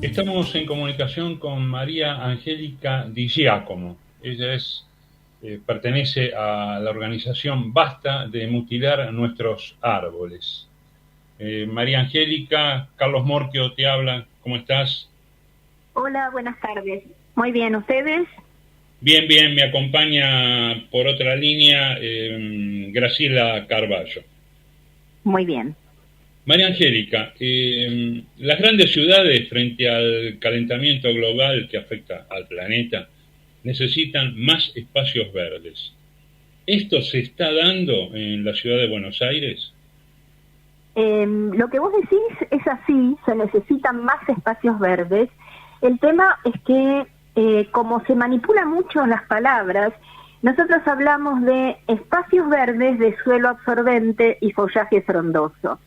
Estamos en comunicación con María Angélica Di Giacomo. Ella pertenece a la organización Basta de Mutilar Nuestros Árboles. María Angélica, Carlos Morquio te habla. ¿Cómo estás? Hola, buenas tardes. Muy bien, ¿ustedes? Bien, bien. Me acompaña por otra línea Graciela Carballo. Muy bien. María Angélica, las grandes ciudades frente al calentamiento global que afecta al planeta necesitan más espacios verdes. ¿Esto se está dando en la ciudad de Buenos Aires? Lo que vos decís es así, se necesitan más espacios verdes. El tema es que como se manipulan mucho las palabras, nosotros hablamos de espacios verdes, de suelo absorbente y follaje frondoso.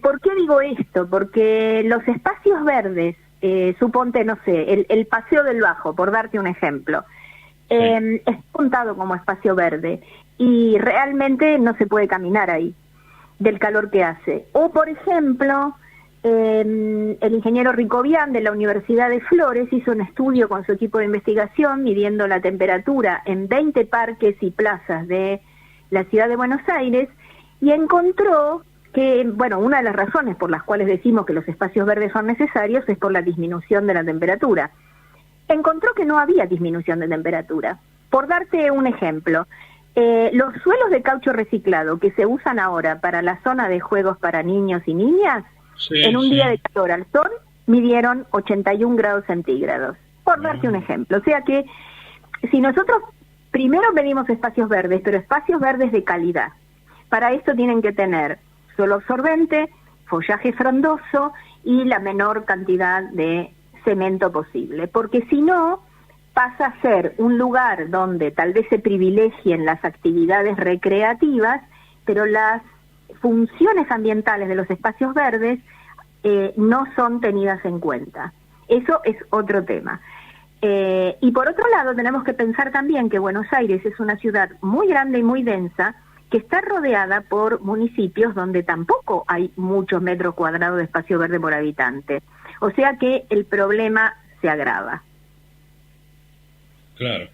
¿Por qué digo esto? Porque los espacios verdes, suponte, no sé, el Paseo del Bajo, por darte un ejemplo, es contado como espacio verde y realmente no se puede caminar ahí, del calor que hace. O, por ejemplo, el ingeniero Ricobian de la Universidad de Flores hizo un estudio con su equipo de investigación midiendo la temperatura en 20 parques y plazas de la ciudad de Buenos Aires y encontró que, bueno, una de las razones por las cuales decimos que los espacios verdes son necesarios es por la disminución de la temperatura. Encontró que no había disminución de temperatura. Por darte un ejemplo, los suelos de caucho reciclado que se usan ahora para la zona de juegos para niños y niñas, en un día de calor al sol, midieron 81 grados centígrados. Por darte un ejemplo. O sea que si nosotros primero medimos espacios verdes, pero espacios verdes de calidad, para esto tienen que tener suelo absorbente, follaje frondoso y la menor cantidad de cemento posible, porque si no, pasa a ser un lugar donde tal vez se privilegien las actividades recreativas, pero las funciones ambientales de los espacios verdes no son tenidas en cuenta. Eso es otro tema. Y por otro lado, tenemos que pensar también que Buenos Aires es una ciudad muy grande y muy densa, que está rodeada por municipios donde tampoco hay muchos metros cuadrados de espacio verde por habitante. O sea que el problema se agrava. Claro.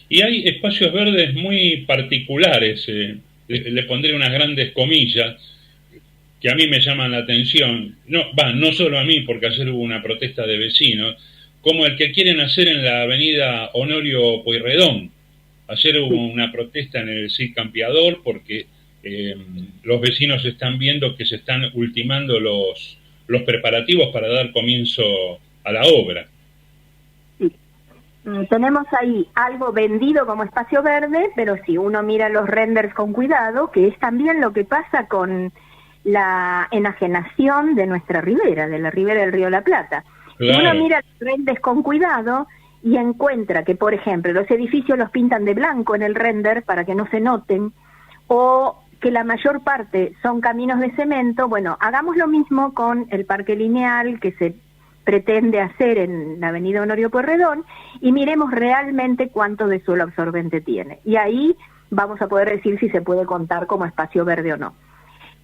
Y hay espacios verdes muy particulares, le pondré unas grandes comillas, que a mí me llaman la atención. No solo a mí, porque ayer hubo una protesta de vecinos, como el que quieren hacer en la avenida Honorio Pueyrredón. Ayer hubo una protesta en el Cid Campeador porque los vecinos están viendo que se están ultimando los preparativos para dar comienzo a la obra. Sí. Tenemos ahí algo vendido como espacio verde, pero si uno mira los renders con cuidado, que es también lo que pasa con la enajenación de nuestra ribera, de la ribera del Río de la Plata. Claro. Si uno mira los renders con cuidado y encuentra que, por ejemplo, los edificios los pintan de blanco en el render para que no se noten, o que la mayor parte son caminos de cemento, bueno, hagamos lo mismo con el parque lineal que se pretende hacer en la avenida Honorio Pueyrredón y miremos realmente cuánto de suelo absorbente tiene. Y ahí vamos a poder decir si se puede contar como espacio verde o no.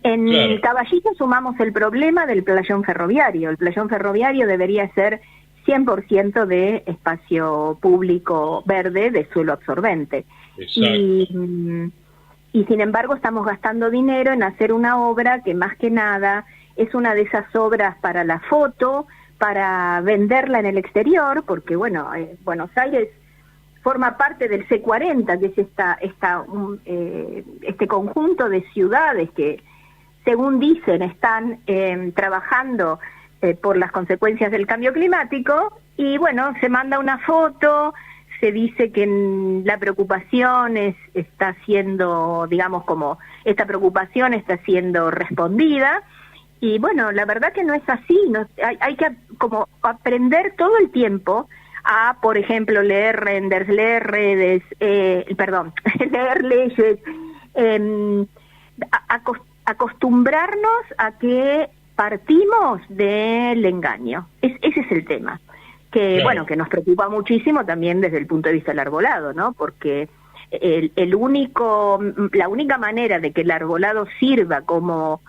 En Caballito sumamos el problema del playón ferroviario. El playón ferroviario debería ser 100% de espacio público verde de suelo absorbente. Y sin embargo estamos gastando dinero en hacer una obra que más que nada es una de esas obras para la foto, para venderla en el exterior, porque bueno, Buenos Aires forma parte del C40, que es este conjunto de ciudades que, según dicen, están trabajando por las consecuencias del cambio climático, y bueno, se manda una foto, se dice que la preocupación está siendo, digamos, como esta preocupación está siendo respondida, y bueno, la verdad que no es así, hay que como aprender todo el tiempo a, por ejemplo, leer renders, leer redes, leer leyes, acostumbrarnos a que partimos del engaño. Ese es el tema, que claro, bueno, que nos preocupa muchísimo también desde el punto de vista del arbolado, ¿no? Porque la única manera de que el arbolado sirva como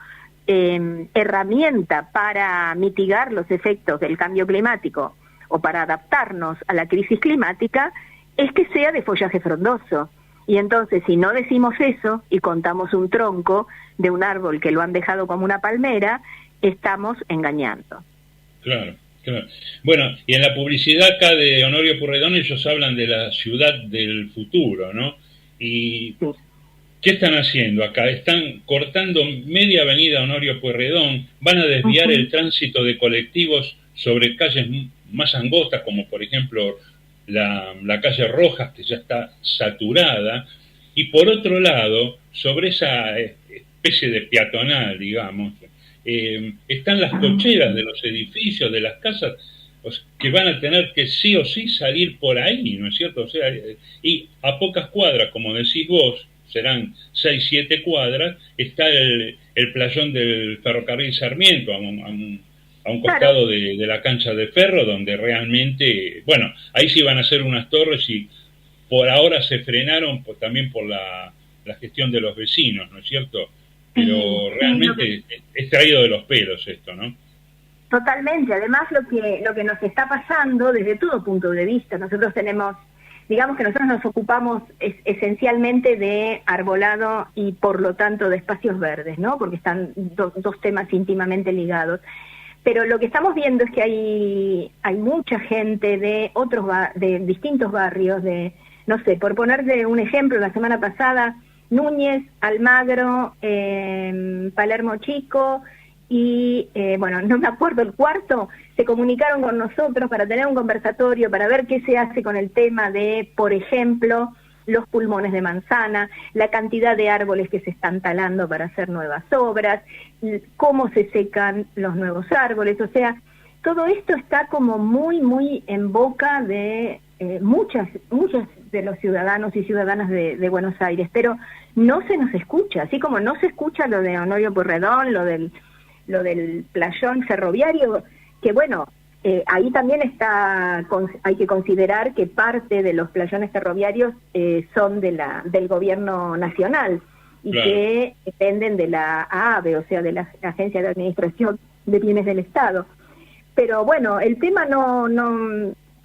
herramienta para mitigar los efectos del cambio climático o para adaptarnos a la crisis climática es que sea de follaje frondoso. Y entonces, si no decimos eso y contamos un tronco de un árbol que lo han dejado como una palmera, estamos engañando. Claro, claro. Bueno, y en la publicidad acá de Honorio Pueyrredón ellos hablan de la ciudad del futuro, ¿no? Y sí. ¿Qué están haciendo acá? Están cortando media avenida Honorio Pueyrredón, van a desviar el tránsito de colectivos sobre calles más angostas, como por ejemplo la calle Rojas, que ya está saturada, y por otro lado, sobre esa especie de peatonal, digamos, están las cocheras de los edificios, de las casas, que van a tener que sí o sí salir por ahí, ¿no es cierto? O sea, y a pocas cuadras, como decís vos, serán 6, 7 cuadras, está el playón del ferrocarril Sarmiento, a un costado de la cancha de ferro, donde realmente, bueno, ahí sí van a hacer unas torres y por ahora se frenaron también por la gestión de los vecinos, ¿no es cierto? Pero realmente es traído de los pelos esto, ¿no? Totalmente. Además, lo que nos está pasando desde todo punto de vista, nosotros tenemos, digamos que nosotros nos ocupamos esencialmente de arbolado y por lo tanto de espacios verdes, ¿no? Porque están dos temas íntimamente ligados. Pero lo que estamos viendo es que hay mucha gente de distintos barrios, no sé, por ponerte un ejemplo, la semana pasada, Núñez, Almagro, Palermo Chico y, bueno, no me acuerdo el cuarto, se comunicaron con nosotros para tener un conversatorio, para ver qué se hace con el tema de, por ejemplo, los pulmones de manzana, la cantidad de árboles que se están talando para hacer nuevas obras, cómo se secan los nuevos árboles, o sea, todo esto está como muy, muy en boca de muchos de los ciudadanos y ciudadanas de Buenos Aires, pero no se nos escucha, así como no se escucha lo de Honorio Pueyrredón, lo del playón ferroviario, que bueno, ahí también hay que considerar que parte de los playones ferroviarios son del gobierno nacional y claro, que dependen de la AAVE, o sea, de la Agencia de Administración de Bienes del Estado. Pero bueno, el tema no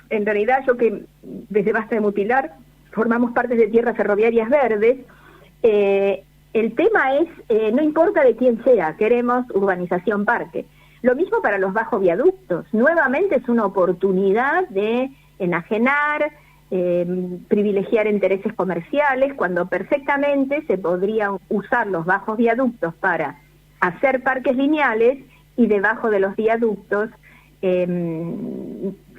en realidad yo que desde Basta de Mutilar formamos parte de Tierras Ferroviarias Verdes, el tema es, no importa de quién sea, queremos urbanización parque. Lo mismo para los bajos viaductos. Nuevamente es una oportunidad de enajenar, privilegiar intereses comerciales, cuando perfectamente se podrían usar los bajos viaductos para hacer parques lineales y debajo de los viaductos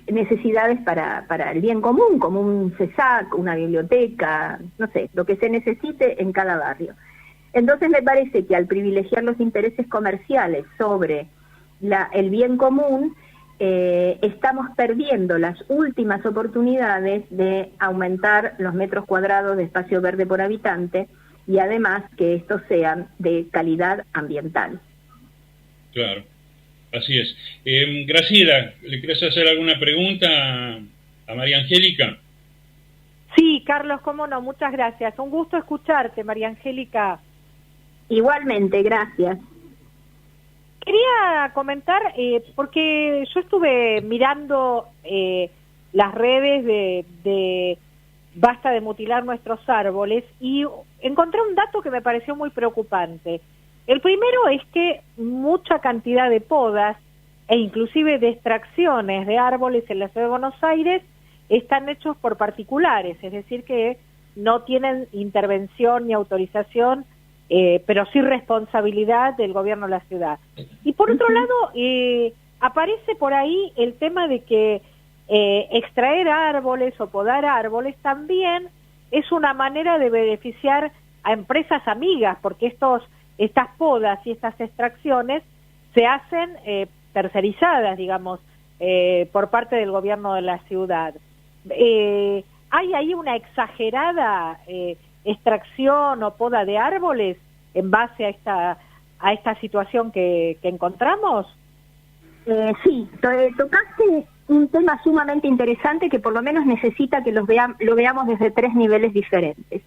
necesidades para el bien común, como un CESAC, una biblioteca, no sé, lo que se necesite en cada barrio. Entonces me parece que al privilegiar los intereses comerciales sobre el bien común, estamos perdiendo las últimas oportunidades de aumentar los metros cuadrados de espacio verde por habitante y además que estos sean de calidad ambiental. Claro, así es. Graciela, ¿le querés hacer alguna pregunta a María Angélica? Sí, Carlos, cómo no, muchas gracias. Un gusto escucharte, María Angélica. Igualmente, gracias. Quería comentar, porque yo estuve mirando las redes de Basta de Mutilar Nuestros Árboles y encontré un dato que me pareció muy preocupante. El primero es que mucha cantidad de podas e inclusive de extracciones de árboles en la ciudad de Buenos Aires están hechos por particulares, es decir que no tienen intervención ni autorización, pero sí responsabilidad del gobierno de la ciudad. Y por otro lado, aparece por ahí el tema de que extraer árboles o podar árboles también es una manera de beneficiar a empresas amigas, porque estas podas y estas extracciones se hacen tercerizadas, digamos, por parte del gobierno de la ciudad. ¿Hay ahí una exagerada extracción o poda de árboles en base a esta situación que encontramos? Sí, tocaste un tema sumamente interesante que por lo menos necesita que lo veamos desde 3 niveles diferentes.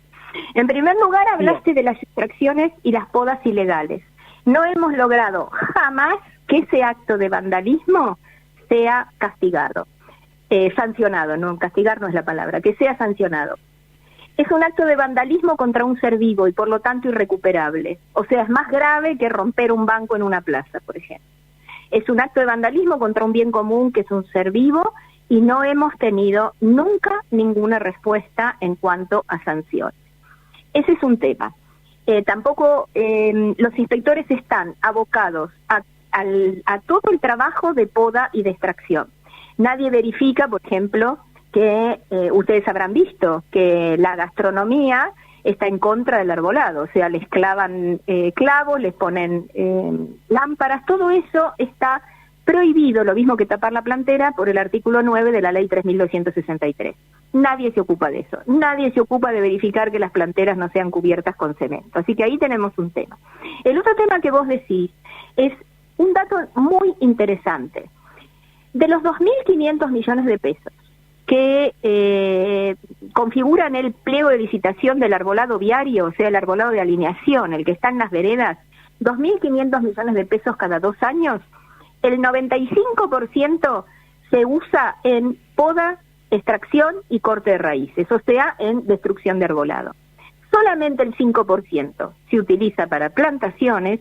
En primer lugar, hablaste de las extracciones y las podas ilegales. No hemos logrado jamás que ese acto de vandalismo sea castigado, sancionado, no, castigar no es la palabra, que sea sancionado. Es un acto de vandalismo contra un ser vivo y por lo tanto irrecuperable. O sea, es más grave que romper un banco en una plaza, por ejemplo. Es un acto de vandalismo contra un bien común que es un ser vivo y no hemos tenido nunca ninguna respuesta en cuanto a sanciones. Ese es un tema. Tampoco los inspectores están abocados a todo el trabajo de poda y de extracción. Nadie verifica, por ejemplo, que ustedes habrán visto que la gastronomía está en contra del arbolado, o sea, les clavan clavos, les ponen lámparas, todo eso está prohibido, lo mismo que tapar la plantera, por el artículo 9 de la ley 3.263. Nadie se ocupa de eso, nadie se ocupa de verificar que las planteras no sean cubiertas con cemento, así que ahí tenemos un tema. El otro tema que vos decís es un dato muy interesante. De los 2.500 millones de pesos que configuran el pliego de licitación del arbolado viario, o sea, el arbolado de alineación, el que está en las veredas, 2.500 millones de pesos cada 2 años, el 95% se usa en poda, extracción y corte de raíces, o sea, en destrucción de arbolado. Solamente el 5% se utiliza para plantaciones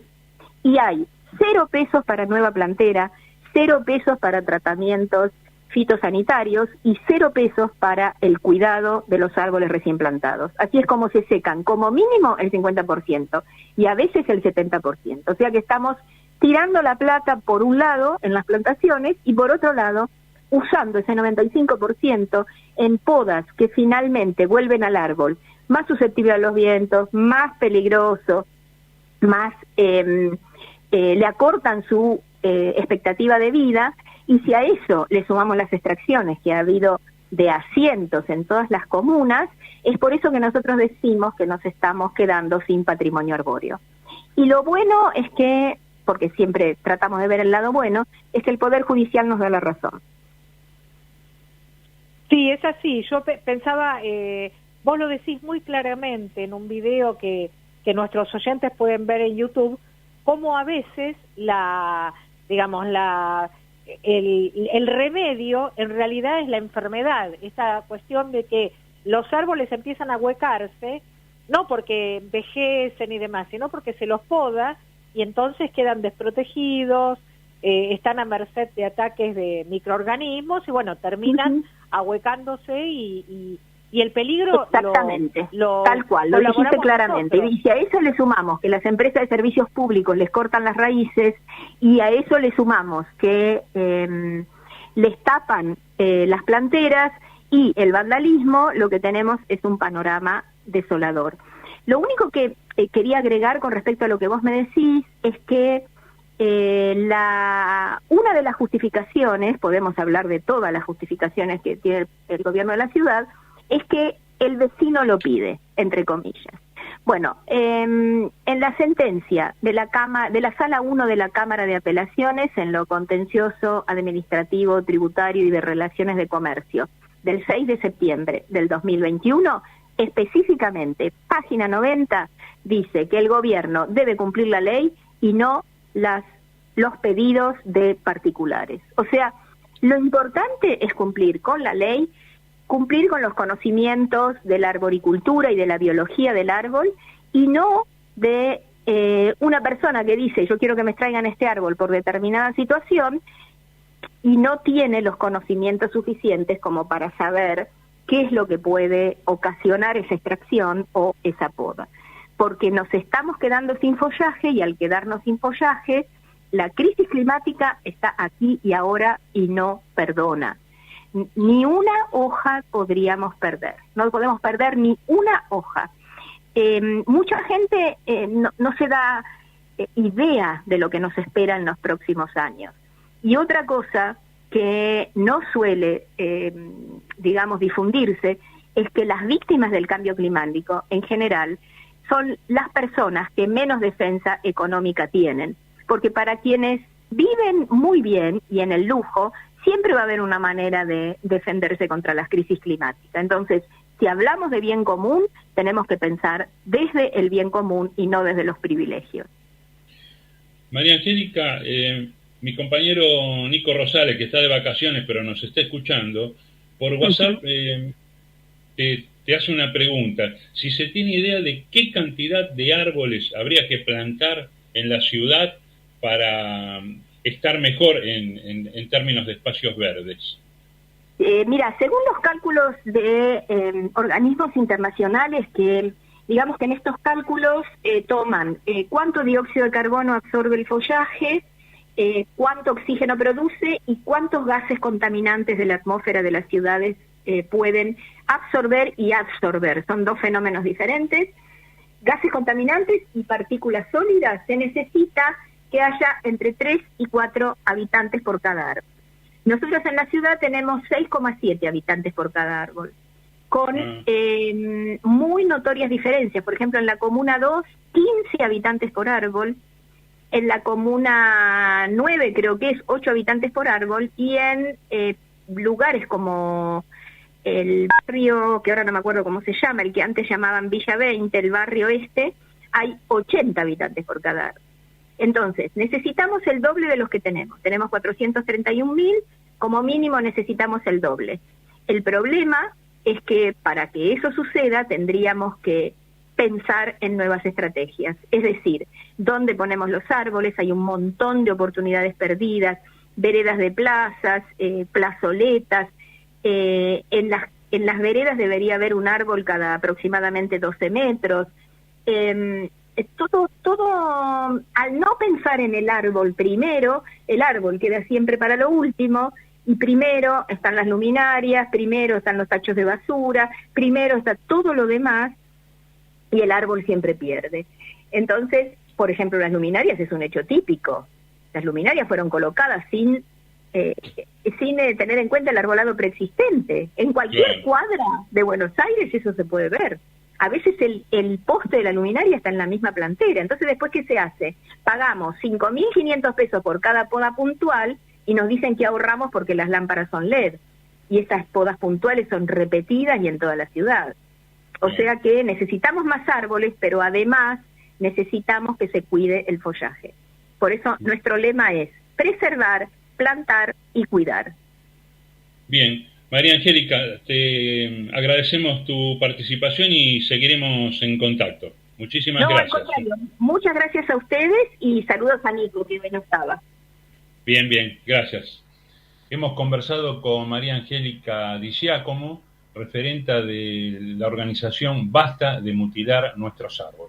y hay 0 pesos para nueva plantera, 0 pesos para tratamientos fitosanitarios y 0 pesos para el cuidado de los árboles recién plantados. Así es como se secan, como mínimo el 50% y a veces el 70%. O sea que estamos tirando la plata por un lado en las plantaciones y por otro lado usando ese 95% en podas que finalmente vuelven al árbol más susceptible a los vientos, más peligroso, más le acortan su expectativa de vida. Y si a eso le sumamos las extracciones que ha habido de asientos en todas las comunas, es por eso que nosotros decimos que nos estamos quedando sin patrimonio arbóreo. Y lo bueno es que, porque siempre tratamos de ver el lado bueno, es que el Poder Judicial nos da la razón. Sí, es así. Yo pensaba, vos lo decís muy claramente en un video que nuestros oyentes pueden ver en YouTube, cómo a veces el remedio en realidad es la enfermedad, esta cuestión de que los árboles empiezan a huecarse, no porque envejecen y demás, sino porque se los poda y entonces quedan desprotegidos, están a merced de ataques de microorganismos y bueno, terminan ahuecándose y el peligro... Exactamente, tal cual, lo dijiste claramente. Nosotros. Y si a eso le sumamos que las empresas de servicios públicos les cortan las raíces y a eso le sumamos que les tapan las planteras y el vandalismo, lo que tenemos es un panorama desolador. Lo único que quería agregar con respecto a lo que vos me decís es que una de las justificaciones, podemos hablar de todas las justificaciones que tiene el gobierno de la ciudad, es que el vecino lo pide, entre comillas. Bueno, en la sentencia de la Sala 1 de la Cámara de Apelaciones, en lo contencioso, administrativo, tributario y de relaciones de comercio, del 6 de septiembre del 2021, específicamente, página 90, dice que el gobierno debe cumplir la ley y no los pedidos de particulares. O sea, lo importante es cumplir con la ley, cumplir con los conocimientos de la arboricultura y de la biología del árbol, y no de una persona que dice, yo quiero que me traigan este árbol por determinada situación, y no tiene los conocimientos suficientes como para saber qué es lo que puede ocasionar esa extracción o esa poda. Porque nos estamos quedando sin follaje, y al quedarnos sin follaje, la crisis climática está aquí y ahora y no perdona. Ni una hoja podríamos perder, no podemos perder ni una hoja. Mucha gente no se da idea de lo que nos espera en los próximos años. Y otra cosa que no suele, difundirse, es que las víctimas del cambio climático, en general, son las personas que menos defensa económica tienen. Porque para quienes viven muy bien y en el lujo, siempre va a haber una manera de defenderse contra las crisis climáticas. Entonces, si hablamos de bien común, tenemos que pensar desde el bien común y no desde los privilegios. María Angélica, mi compañero Nico Rosales, que está de vacaciones pero nos está escuchando, por WhatsApp te hace una pregunta. Si se tiene idea de qué cantidad de árboles habría que plantar en la ciudad para estar mejor en términos de espacios verdes. Mira, según los cálculos de organismos internacionales, que digamos que en estos cálculos toman cuánto dióxido de carbono absorbe el follaje, cuánto oxígeno produce y cuántos gases contaminantes de la atmósfera de las ciudades pueden absorber y absorber. Son dos fenómenos diferentes. Gases contaminantes y partículas sólidas, se necesita que haya entre 3 y 4 habitantes por cada árbol. Nosotros en la ciudad tenemos 6,7 habitantes por cada árbol, con muy notorias diferencias. Por ejemplo, en la Comuna 2, 15 habitantes por árbol, en la Comuna 9 creo que es 8 habitantes por árbol, y en lugares como el barrio, que ahora no me acuerdo cómo se llama, el que antes llamaban Villa 20, el barrio este, hay 80 habitantes por cada árbol. Entonces, necesitamos el doble de los que tenemos. Tenemos 431.000, como mínimo necesitamos el doble. El problema es que para que eso suceda tendríamos que pensar en nuevas estrategias. Es decir, ¿dónde ponemos los árboles? Hay un montón de oportunidades perdidas, veredas de plazas, plazoletas. En las veredas debería haber un árbol cada aproximadamente 12 metros. Todo, al no pensar en el árbol primero, el árbol queda siempre para lo último, y primero están las luminarias, primero están los tachos de basura, primero está todo lo demás, y el árbol siempre pierde. Entonces, por ejemplo, las luminarias es un hecho típico. Las luminarias fueron colocadas sin tener en cuenta el arbolado preexistente. En cualquier cuadra de Buenos Aires eso se puede ver. A veces el poste de la luminaria está en la misma plantera. Entonces, ¿después qué se hace? Pagamos 5.500 pesos por cada poda puntual y nos dicen que ahorramos porque las lámparas son LED. Y esas podas puntuales son repetidas y en toda la ciudad. O sea que necesitamos más árboles, pero además necesitamos que se cuide el follaje. Por eso nuestro lema es preservar, plantar y cuidar. Bien. María Angélica, te agradecemos tu participación y seguiremos en contacto. Muchísimas gracias. Al contrario, muchas gracias a ustedes y saludos a Nico, que hoy no estaba. Bien, gracias. Hemos conversado con María Angélica Di Giacomo, referenta de la organización Basta de Mutilar Nuestros Árboles.